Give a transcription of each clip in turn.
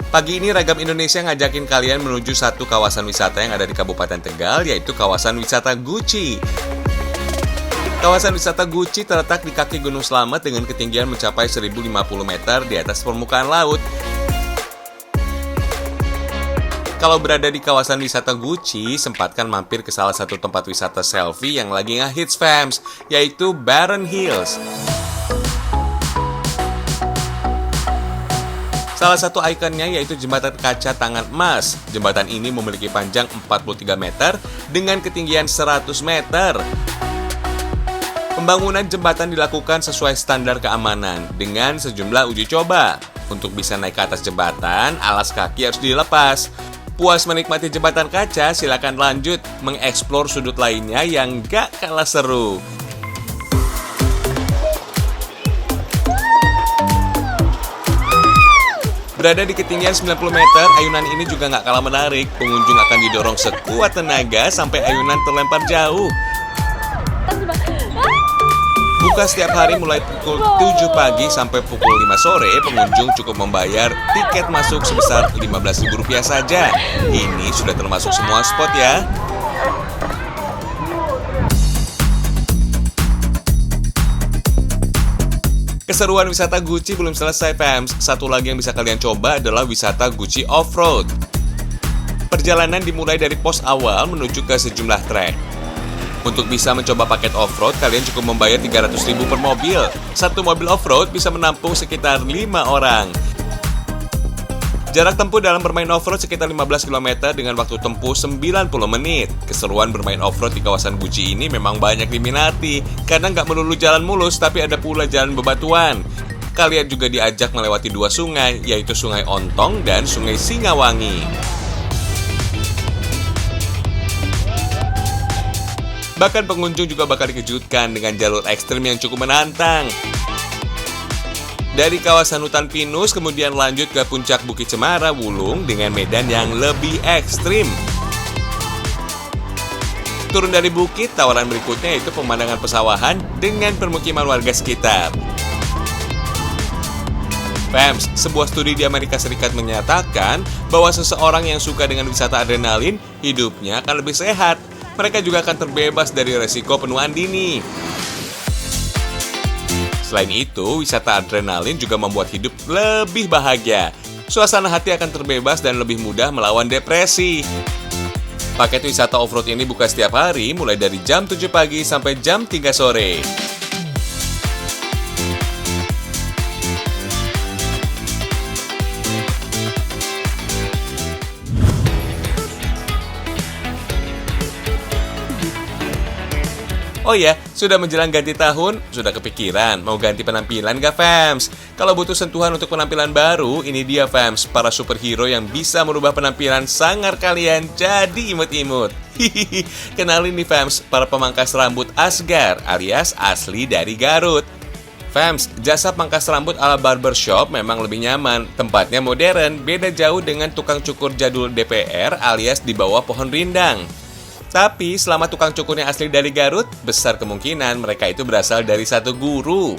Pagi ini Ragam Indonesia ngajakin kalian menuju satu kawasan wisata yang ada di Kabupaten Tegal, yaitu kawasan wisata Guci. Kawasan wisata Guci terletak di kaki Gunung Slamet dengan ketinggian mencapai 1050 meter di atas permukaan laut. Kalau berada di kawasan wisata Guci, sempatkan mampir ke salah satu tempat wisata selfie yang lagi ngehits fams, yaitu Barren Hills. Salah satu ikonnya yaitu jembatan kaca tangan emas. Jembatan ini memiliki panjang 43 meter dengan ketinggian 100 meter. Pembangunan jembatan dilakukan sesuai standar keamanan dengan sejumlah uji coba. Untuk bisa naik ke atas jembatan, alas kaki harus dilepas. Puas menikmati jembatan kaca, silakan lanjut mengeksplor sudut lainnya yang gak kalah seru. Berada di ketinggian 90 meter, ayunan ini juga nggak kalah menarik. Pengunjung akan didorong sekuat tenaga sampai ayunan terlempar jauh. Buka setiap hari mulai pukul 7 pagi sampai pukul 5 sore. Pengunjung cukup membayar tiket masuk sebesar Rp15.000 saja. Ini sudah termasuk semua spot ya. Keseruan wisata Guci belum selesai fams. Satu lagi yang bisa kalian coba adalah wisata Guci Off-Road. Perjalanan dimulai dari pos awal menuju ke sejumlah trek. Untuk bisa mencoba paket off-road, kalian cukup membayar Rp300.000 per mobil. Satu mobil off-road bisa menampung sekitar 5 orang. Jarak tempuh dalam bermain off-road sekitar 15 km dengan waktu tempuh 90 menit. Keseruan bermain off-road di kawasan Guci ini memang banyak diminati, karena nggak melulu jalan mulus, tapi ada pula jalan bebatuan. Kalian juga diajak melewati 2 sungai, yaitu Sungai Ontong dan Sungai Singawangi. Bahkan pengunjung juga bakal dikejutkan dengan jalur ekstrim yang cukup menantang. Dari kawasan hutan pinus, kemudian lanjut ke puncak Bukit Cemara Wulung dengan medan yang lebih ekstrim. Turun dari bukit, tawaran berikutnya yaitu pemandangan pesawahan dengan permukiman warga sekitar. Fams, sebuah studi di Amerika Serikat menyatakan bahwa seseorang yang suka dengan wisata adrenalin, hidupnya akan lebih sehat. Mereka juga akan terbebas dari resiko penuaan dini. Selain itu, wisata adrenalin juga membuat hidup lebih bahagia. Suasana hati akan terbebas dan lebih mudah melawan depresi. Paket wisata off-road ini buka setiap hari mulai dari jam 7 pagi sampai jam 3 sore. Oh ya, sudah menjelang ganti tahun, sudah kepikiran mau ganti penampilan gak fams? Kalau butuh sentuhan untuk penampilan baru, ini dia fams, para superhero yang bisa merubah penampilan sangar kalian jadi imut-imut. Hihihi, kenalin nih fams, para pemangkas rambut Asgar alias asli dari Garut. Fams, jasa pangkas rambut ala barbershop memang lebih nyaman, tempatnya modern, beda jauh dengan tukang cukur jadul DPR alias di bawah pohon rindang. Tapi selama tukang cukurnya asli dari Garut, besar kemungkinan mereka itu berasal dari satu guru.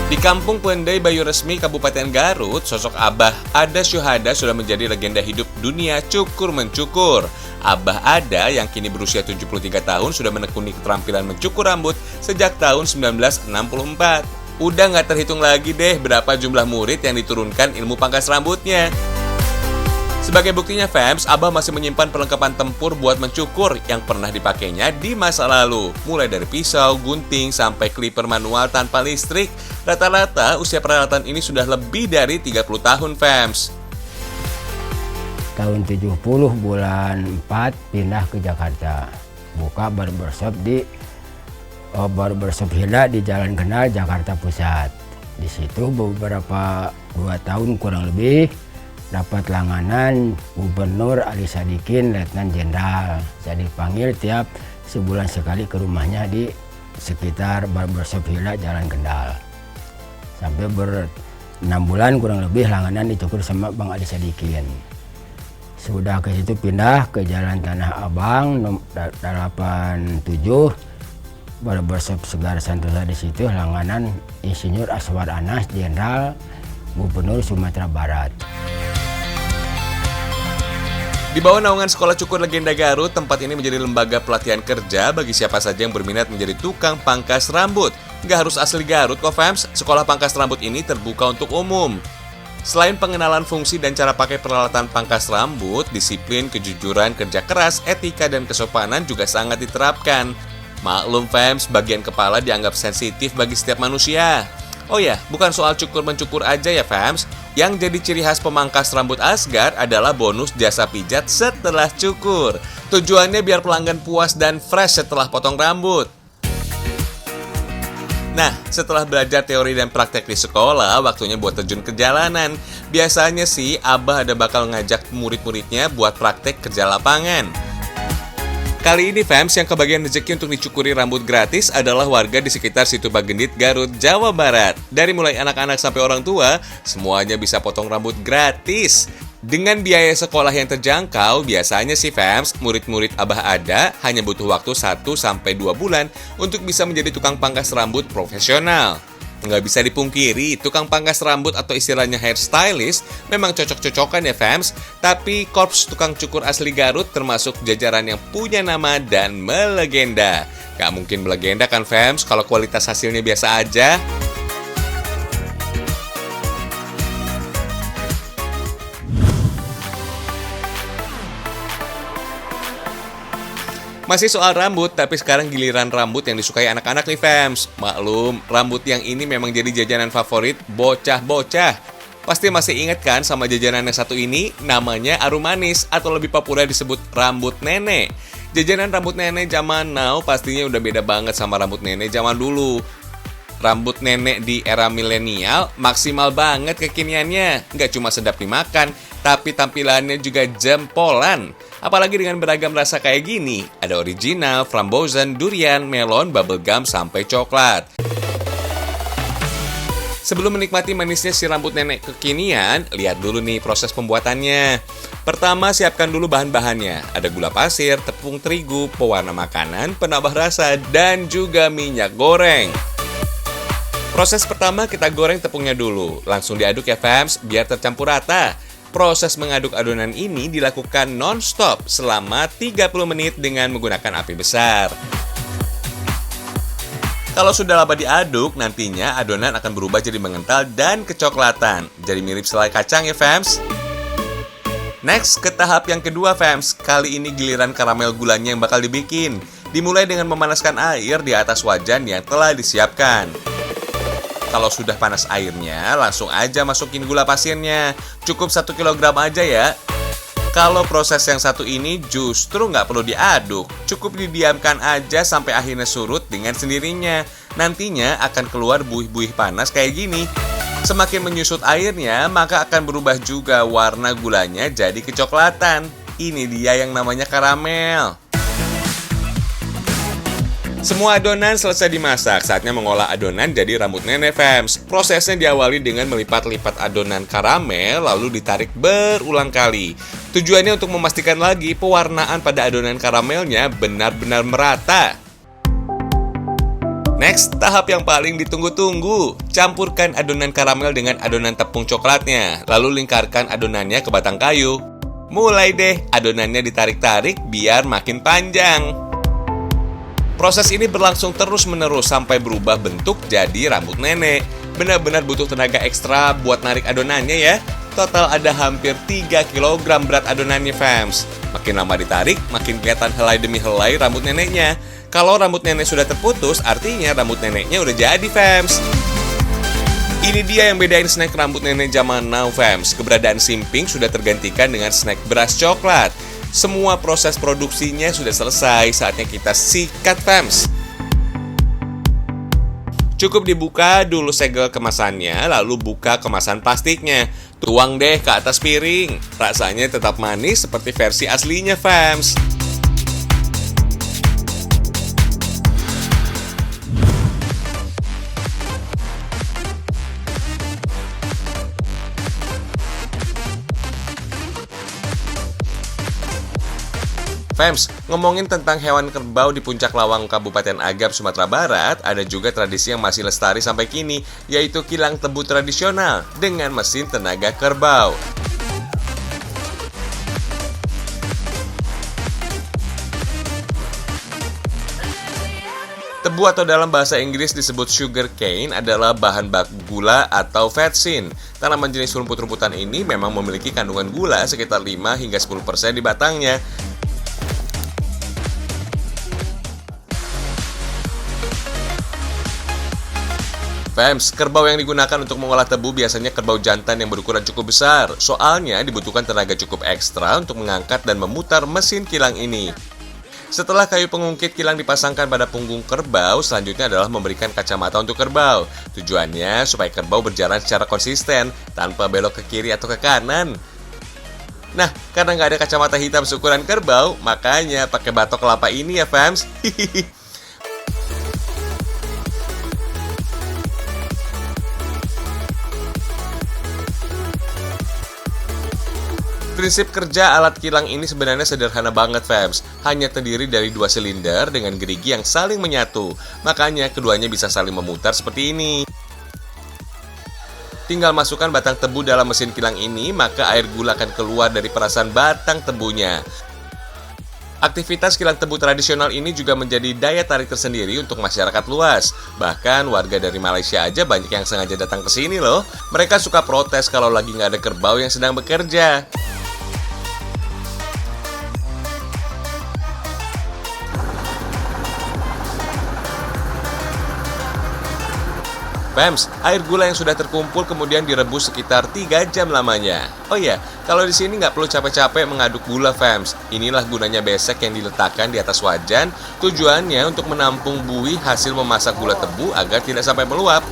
Di Kampung Pendai Bayu Resmi Kabupaten Garut, sosok Abah Ada Syuhada sudah menjadi legenda hidup dunia cukur-mencukur. Abah Ada yang kini berusia 73 tahun sudah menekuni keterampilan mencukur rambut sejak tahun 1964. Udah nggak terhitung lagi deh berapa jumlah murid yang diturunkan ilmu pangkas rambutnya. Sebagai buktinya fams, Abah masih menyimpan perlengkapan tempur buat mencukur yang pernah dipakainya di masa lalu. Mulai dari pisau, gunting, sampai clipper manual tanpa listrik. Rata-rata usia peralatan ini sudah lebih dari 30 tahun fams. Tahun 70 bulan 4 pindah ke Jakarta. Buka barbershop di barbershop Hila di Jalan Kenal, Jakarta Pusat. Di situ beberapa 2 tahun kurang lebih dapat langganan Gubernur Ali Sadikin, Letnan Jenderal. Saya dipanggil tiap sebulan sekali ke rumahnya di sekitar barbershop Hila Jalan Kendal. Sampai 6 bulan kurang lebih langganan dicukur sama Bang Ali Sadikin. Sudah ke situ pindah ke Jalan Tanah Abang 87, barbershop Segar Santosa. Di situ langganan Insinyur Aswar Anas Jenderal. Gubernur Sumatera Barat. Di bawah naungan Sekolah Cukur Legenda Garut, tempat ini menjadi lembaga pelatihan kerja bagi siapa saja yang berminat menjadi tukang pangkas rambut. Nggak harus asli Garut kok fams, sekolah pangkas rambut ini terbuka untuk umum. Selain pengenalan fungsi dan cara pakai peralatan pangkas rambut, disiplin, kejujuran, kerja keras, etika, dan kesopanan juga sangat diterapkan. Maklum fams, bagian kepala dianggap sensitif bagi setiap manusia. Oh ya, bukan soal cukur-mencukur aja ya fams. Yang jadi ciri khas pemangkas rambut Asgar adalah bonus jasa pijat setelah cukur. Tujuannya biar pelanggan puas dan fresh setelah potong rambut. Nah, setelah belajar teori dan praktek di sekolah, waktunya buat terjun ke jalanan. Biasanya sih, Abah ada bakal ngajak murid-muridnya buat praktek kerja lapangan. Kali ini fams yang kebagian rezeki untuk dicukuri rambut gratis adalah warga di sekitar Situ Bagendit, Garut, Jawa Barat. Dari mulai anak-anak sampai orang tua, semuanya bisa potong rambut gratis. Dengan biaya sekolah yang terjangkau, biasanya sih fams, murid-murid Abah ada hanya butuh waktu 1-2 bulan untuk bisa menjadi tukang pangkas rambut profesional. Nggak bisa dipungkiri, tukang pangkas rambut atau istilahnya hairstylist memang cocok-cocokan ya fams. Tapi korps tukang cukur asli Garut termasuk jajaran yang punya nama dan melegenda. Gak mungkin melegenda kan fams kalau kualitas hasilnya biasa aja. Masih soal rambut, tapi sekarang giliran rambut yang disukai anak-anak nih fams. Maklum, rambut yang ini memang jadi jajanan favorit bocah-bocah. Pasti masih ingat kan sama jajanan yang satu ini? Namanya Arum Manis atau lebih populer disebut rambut nenek. Jajanan rambut nenek zaman now pastinya udah beda banget sama rambut nenek zaman dulu. Rambut nenek di era milenial maksimal banget kekiniannya. Nggak cuma sedap dimakan, tapi tampilannya juga jempolan. Apalagi dengan beragam rasa kayak gini. Ada original, frambozen, durian, melon, bubblegum, sampai coklat. Sebelum menikmati manisnya si rambut nenek kekinian, lihat dulu nih proses pembuatannya. Pertama, siapkan dulu bahan-bahannya. Ada gula pasir, tepung terigu, pewarna makanan, penambah rasa, dan juga minyak goreng. Proses pertama, kita goreng tepungnya dulu. Langsung diaduk ya fams, biar tercampur rata. Proses mengaduk adonan ini dilakukan non-stop selama 30 menit dengan menggunakan api besar. Kalau sudah lama diaduk, nantinya adonan akan berubah jadi mengental dan kecoklatan. Jadi mirip selai kacang ya fams. Next, ke tahap yang kedua fams. Kali ini giliran karamel gulanya yang bakal dibikin. Dimulai dengan memanaskan air di atas wajan yang telah disiapkan. Kalau sudah panas airnya, langsung aja masukin gula pasirnya. Cukup 1 kg aja ya. Kalau proses yang satu ini justru nggak perlu diaduk. Cukup didiamkan aja sampai akhirnya surut dengan sendirinya. Nantinya akan keluar buih-buih panas kayak gini. Semakin menyusut airnya, maka akan berubah juga warna gulanya jadi kecoklatan. Ini dia yang namanya karamel. Semua adonan selesai dimasak, saatnya mengolah adonan jadi rambut nenek fams. Prosesnya diawali dengan melipat-lipat adonan karamel lalu ditarik berulang kali. Tujuannya untuk memastikan lagi pewarnaan pada adonan karamelnya benar-benar merata. Next, tahap yang paling ditunggu-tunggu. Campurkan adonan karamel dengan adonan tepung coklatnya, lalu lingkarkan adonannya ke batang kayu. Mulai deh adonannya ditarik-tarik biar makin panjang. Proses ini berlangsung terus-menerus sampai berubah bentuk jadi rambut nenek. Benar-benar butuh tenaga ekstra buat narik adonannya ya. Total ada hampir 3 kg berat adonannya fams. Makin lama ditarik, makin kelihatan helai demi helai rambut neneknya. Kalau rambut nenek sudah terputus, artinya rambut neneknya udah jadi fams. Ini dia yang bedain snack rambut nenek zaman now fams. Keberadaan simping sudah tergantikan dengan snack beras coklat. Semua proses produksinya sudah selesai, saatnya kita sikat fams. Cukup dibuka dulu segel kemasannya, lalu buka kemasan plastiknya. Tuang deh ke atas piring. Rasanya tetap manis seperti versi aslinya fams. Fams, ngomongin tentang hewan kerbau di Puncak Lawang, Kabupaten Agam, Sumatera Barat, ada juga tradisi yang masih lestari sampai kini, yaitu kilang tebu tradisional dengan mesin tenaga kerbau. Tebu atau dalam bahasa Inggris disebut sugar cane adalah bahan baku gula atau vetsin. Tanaman jenis rumput-rumputan ini memang memiliki kandungan gula sekitar 5 hingga 10% di batangnya. Fams, kerbau yang digunakan untuk mengolah tebu biasanya kerbau jantan yang berukuran cukup besar. Soalnya dibutuhkan tenaga cukup ekstra untuk mengangkat dan memutar mesin kilang ini. Setelah kayu pengungkit kilang dipasangkan pada punggung kerbau, selanjutnya adalah memberikan kacamata untuk kerbau. Tujuannya supaya kerbau berjalan secara konsisten, tanpa belok ke kiri atau ke kanan. Nah, karena nggak ada kacamata hitam seukuran kerbau, makanya pakai batok kelapa ini ya, fams. Prinsip kerja alat kilang ini sebenarnya sederhana banget, fams. Hanya terdiri dari 2 silinder dengan gerigi yang saling menyatu. Makanya keduanya bisa saling memutar seperti ini. Tinggal masukkan batang tebu dalam mesin kilang ini, maka air gula akan keluar dari perasan batang tebunya. Aktivitas kilang tebu tradisional ini juga menjadi daya tarik tersendiri untuk masyarakat luas. Bahkan warga dari Malaysia aja banyak yang sengaja datang ke sini loh. Mereka suka protes kalau lagi nggak ada kerbau yang sedang bekerja. Fams, air gula yang sudah terkumpul kemudian direbus sekitar 3 jam lamanya. Oh iya, kalau di sini nggak perlu capek-capek mengaduk gula, fams. Inilah gunanya besek yang diletakkan di atas wajan. Tujuannya untuk menampung buih hasil memasak gula tebu agar tidak sampai meluap.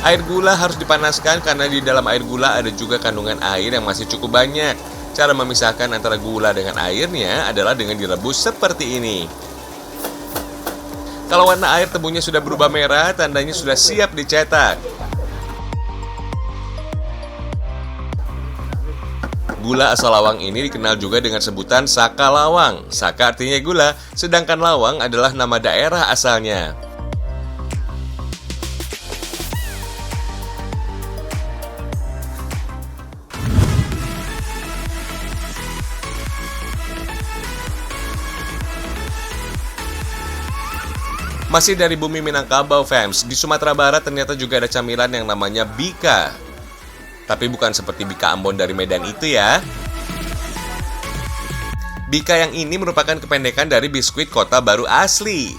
Air gula harus dipanaskan karena di dalam air gula ada juga kandungan air yang masih cukup banyak. Cara memisahkan antara gula dengan airnya adalah dengan direbus seperti ini. Kalau warna air tebunya sudah berubah merah, tandanya sudah siap dicetak. Gula asal lawang ini dikenal juga dengan sebutan Saka Lawang. Saka artinya gula, sedangkan lawang adalah nama daerah asalnya. Masih dari bumi Minangkabau, fams, di Sumatera Barat ternyata juga ada camilan yang namanya bika. Tapi bukan seperti bika Ambon dari Medan itu ya. Bika yang ini merupakan kependekan dari biskuit Kota Baru asli.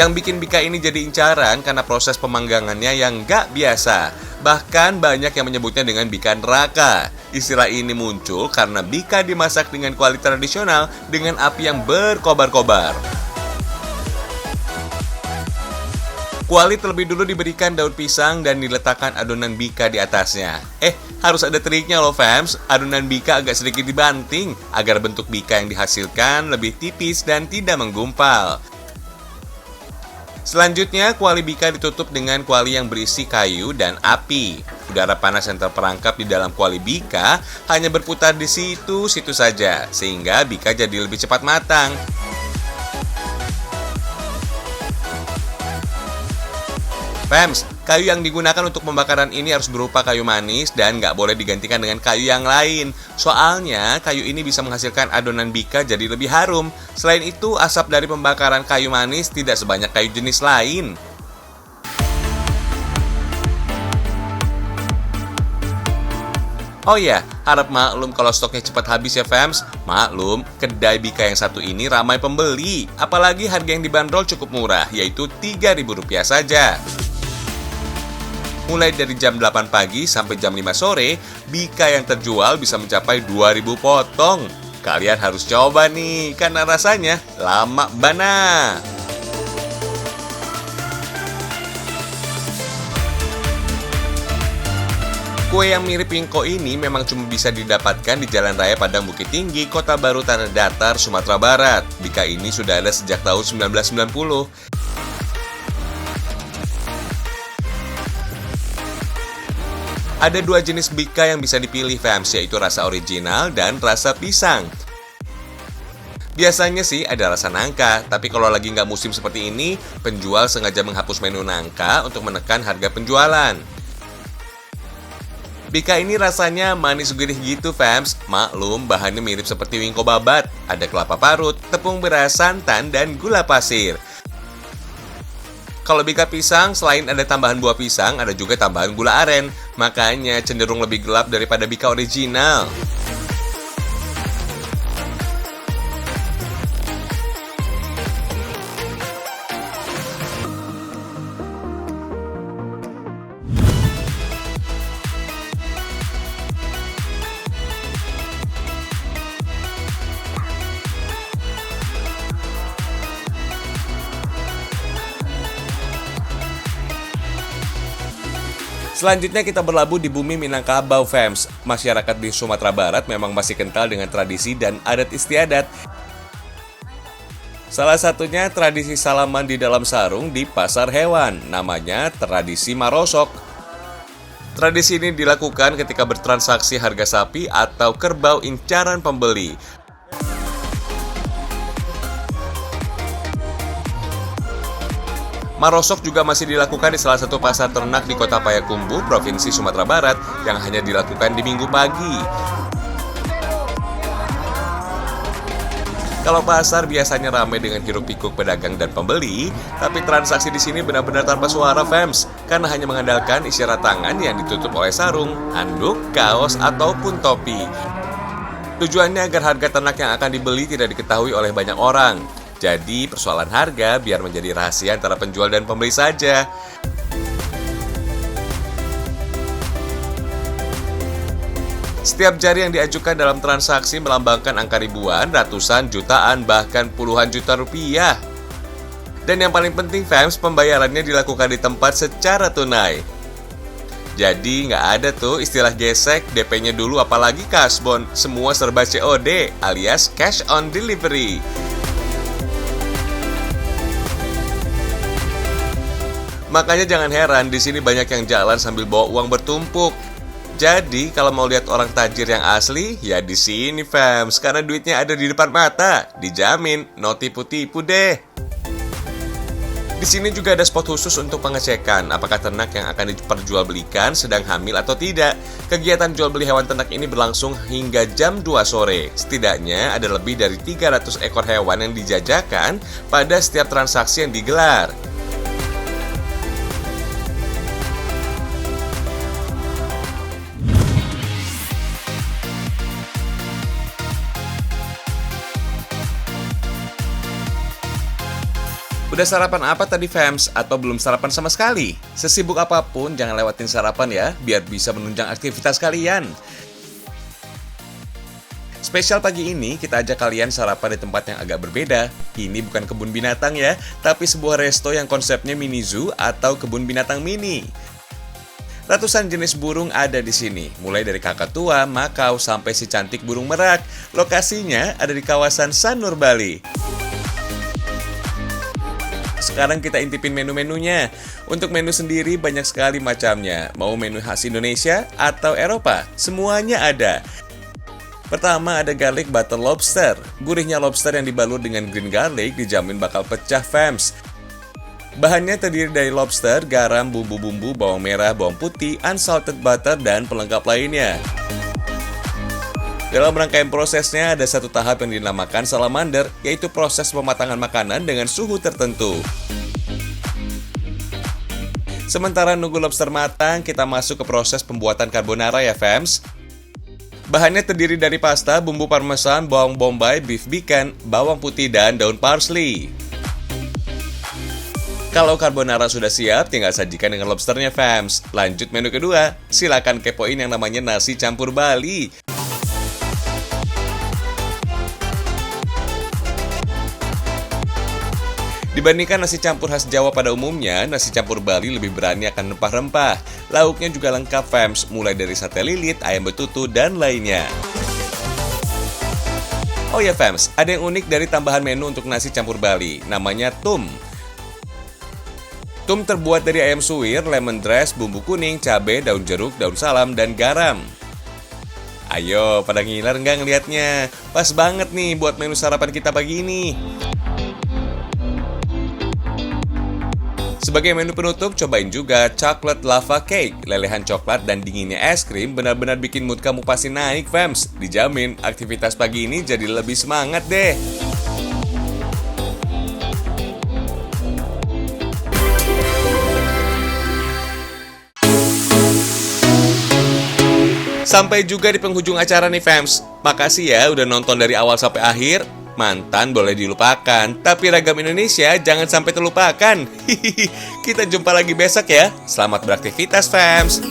Yang bikin bika ini jadi incaran karena proses pemanggangannya yang nggak biasa. Bahkan banyak yang menyebutnya dengan bika neraka. Istilah ini muncul karena bika dimasak dengan kuali tradisional dengan api yang berkobar-kobar. Kuali terlebih dulu diberikan daun pisang dan diletakkan adonan bika di atasnya. Harus ada triknya loh, fams. Adonan bika agak sedikit dibanting agar bentuk bika yang dihasilkan lebih tipis dan tidak menggumpal. Selanjutnya, kuali bika ditutup dengan kuali yang berisi kayu dan api. Udara panas yang terperangkap di dalam kuali bika hanya berputar di situ-situ saja, sehingga bika jadi lebih cepat matang. Fams, kayu yang digunakan untuk pembakaran ini harus berupa kayu manis dan nggak boleh digantikan dengan kayu yang lain. Soalnya, kayu ini bisa menghasilkan adonan bika jadi lebih harum. Selain itu, asap dari pembakaran kayu manis tidak sebanyak kayu jenis lain. Oh iya, harap maklum kalau stoknya cepat habis ya, fams. Maklum, kedai bika yang satu ini ramai pembeli. Apalagi harga yang dibanderol cukup murah, yaitu Rp3.000 saja. Mulai dari jam 8 pagi sampai jam 5 sore, bika yang terjual bisa mencapai 2.000 potong. Kalian harus coba nih, karena rasanya lama bana. Kue yang mirip wingko ini memang cuma bisa didapatkan di Jalan Raya Padang Bukit Tinggi, Kota Baru Tanah Datar, Sumatera Barat. Bika ini sudah ada sejak tahun 1990. Ada dua jenis bika yang bisa dipilih fams, yaitu rasa original dan rasa pisang. Biasanya sih ada rasa nangka, tapi kalau lagi nggak musim seperti ini, penjual sengaja menghapus menu nangka untuk menekan harga penjualan. Bika ini rasanya manis gurih gitu fams. Maklum, bahannya mirip seperti wingko babat. Ada kelapa parut, tepung beras, santan, dan gula pasir. Kalau bika pisang, selain ada tambahan buah pisang, ada juga tambahan gula aren. Makanya cenderung lebih gelap daripada bika original. Selanjutnya kita berlabuh di bumi Minangkabau fams. Masyarakat di Sumatera Barat memang masih kental dengan tradisi dan adat istiadat. Salah satunya tradisi salaman di dalam sarung di pasar hewan, namanya tradisi marosok. Tradisi ini dilakukan ketika bertransaksi harga sapi atau kerbau incaran pembeli. Marosok juga masih dilakukan di salah satu pasar ternak di Kota Payakumbuh, Provinsi Sumatera Barat, yang hanya dilakukan di Minggu pagi. Kalau pasar biasanya ramai dengan hiruk-pikuk pedagang dan pembeli, tapi transaksi di sini benar-benar tanpa suara fams, karena hanya mengandalkan isyarat tangan yang ditutup oleh sarung, handuk, kaos, ataupun topi. Tujuannya agar harga ternak yang akan dibeli tidak diketahui oleh banyak orang. Jadi persoalan harga biar menjadi rahasia antara penjual dan pembeli saja. Setiap jari yang diajukan dalam transaksi melambangkan angka ribuan, ratusan, jutaan, bahkan puluhan juta rupiah. Dan yang paling penting fams, pembayarannya dilakukan di tempat secara tunai. Jadi nggak ada tuh istilah gesek, DP-nya dulu apalagi kasbon. Semua serba COD alias cash on delivery. Makanya jangan heran di sini banyak yang jalan sambil bawa uang bertumpuk. Jadi kalau mau lihat orang tajir yang asli, ya di sini fams, karena duitnya ada di depan mata, dijamin, no tipu-tipu deh. Di sini juga ada spot khusus untuk pengecekan apakah ternak yang akan diperjualbelikan sedang hamil atau tidak. Kegiatan jual beli hewan ternak ini berlangsung hingga jam 2 sore. Setidaknya ada lebih dari 300 ekor hewan yang dijajakan pada setiap transaksi yang digelar. Udah sarapan apa tadi fams? Atau belum sarapan sama sekali? Sesibuk apapun jangan lewatin sarapan ya, biar bisa menunjang aktivitas kalian. Spesial pagi ini kita ajak kalian sarapan di tempat yang agak berbeda. Ini bukan kebun binatang ya, tapi sebuah resto yang konsepnya mini zoo atau kebun binatang mini. Ratusan jenis burung ada di sini, mulai dari kakatua, makau, sampai si cantik burung merak. Lokasinya ada di kawasan Sanur, Bali. Sekarang kita intipin menu-menunya. Untuk menu sendiri banyak sekali macamnya. Mau menu khas Indonesia atau Eropa, semuanya ada. Pertama ada garlic butter lobster. Gurihnya lobster yang dibalur dengan green garlic dijamin bakal pecah fams. Bahannya terdiri dari lobster, garam, bumbu-bumbu, bawang merah, bawang putih, unsalted butter, dan pelengkap lainnya. Dalam rangkaian prosesnya ada satu tahap yang dinamakan salamander, yaitu proses pematangan makanan dengan suhu tertentu. Sementara nunggu lobster matang, kita masuk ke proses pembuatan carbonara ya fams. Bahannya terdiri dari pasta, bumbu parmesan, bawang bombay, beef bacon, bawang putih, dan daun parsley. Kalau carbonara sudah siap, tinggal sajikan dengan lobsternya fams. Lanjut menu kedua, silakan kepoin yang namanya nasi campur Bali. Dibandingkan nasi campur khas Jawa pada umumnya, nasi campur Bali lebih berani akan rempah-rempah. Lauknya juga lengkap fams, mulai dari sate lilit, ayam betutu, dan lainnya. Oh ya fams, ada yang unik dari tambahan menu untuk nasi campur Bali, namanya tum. Penutup terbuat dari ayam suwir, lemongrass, bumbu kuning, cabai, daun jeruk, daun salam, dan garam. Ayo, pada ngiler nggak ngelihatnya? Pas banget nih buat menu sarapan kita pagi ini. Sebagai menu penutup, cobain juga chocolate lava cake. Lelehan coklat dan dinginnya es krim benar-benar bikin mood kamu pasti naik, fams. Dijamin, aktivitas pagi ini jadi lebih semangat deh. Sampai juga di penghujung acara nih, fams. Makasih ya udah nonton dari awal sampai akhir. Mantan boleh dilupakan, tapi ragam Indonesia jangan sampai terlupakan. Kita jumpa lagi besok ya. Selamat beraktivitas, fams.